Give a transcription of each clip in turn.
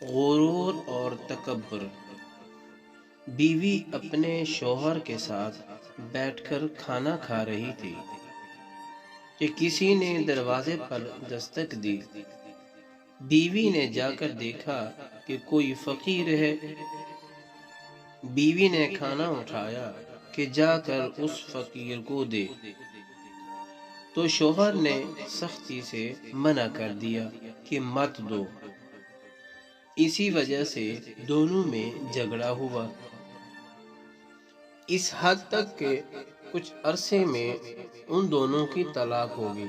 غرور اور تکبر۔ بیوی اپنے شوہر کے ساتھ بیٹھ کر کھانا کھا رہی تھی کہ کسی نے دروازے پر دستک دی۔ بیوی نے جا کر دیکھا کہ کوئی فقیر ہے۔ بیوی نے کھانا اٹھایا کہ جا کر اس فقیر کو دے، تو شوہر نے سختی سے منع کر دیا کہ مت دو۔ اسی وجہ سے دونوں میں جھگڑا ہوا، اس حد تک کہ کچھ عرصے میں ان دونوں کی طلاق ہو گئی۔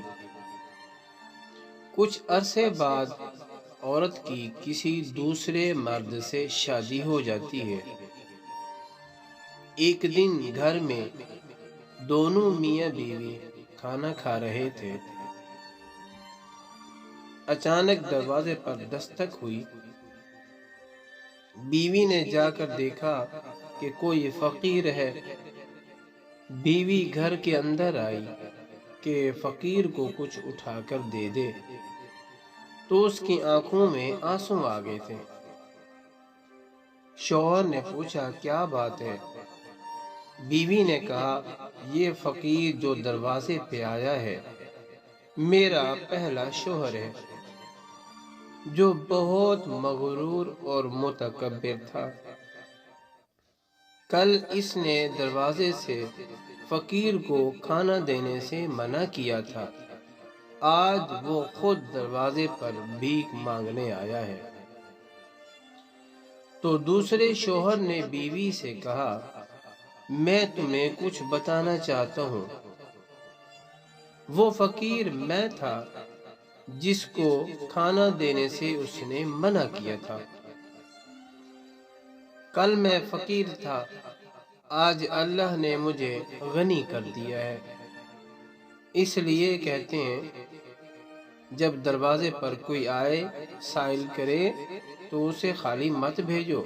کچھ عرصے بعد عورت کی کسی دوسرے مرد سے شادی ہو جاتی ہے۔ ایک دن گھر میں دونوں میاں بیوی کھانا کھا رہے تھے۔ اچانک دروازے پر دستک ہوئی۔ بیوی نے جا کر دیکھا کہ کوئی فقیر ہے۔ بیوی گھر کے اندر آئی کہ فقیر کو کچھ اٹھا کر دے دے، تو اس کی آنکھوں میں آنسو آ گئے تھے۔ شوہر نے پوچھا کیا بات ہے؟ بیوی نے کہا یہ فقیر جو دروازے پہ آیا ہے میرا پہلا شوہر ہے، جو بہت مغرور اور متکبر تھا۔ کل اس نے دروازے سے فقیر کو کھانا دینے سے منع کیا تھا، آج وہ خود دروازے پر بھیک مانگنے آیا ہے۔ تو دوسرے شوہر نے بیوی سے کہا میں تمہیں کچھ بتانا چاہتا ہوں، وہ فقیر میں تھا جس کو کھانا دینے سے اس نے منع کیا تھا۔ کل میں فقیر تھا، آج اللہ نے مجھے غنی کر دیا ہے۔ اس لیے کہتے ہیں جب دروازے پر کوئی آئے سائل کرے تو اسے خالی مت بھیجو۔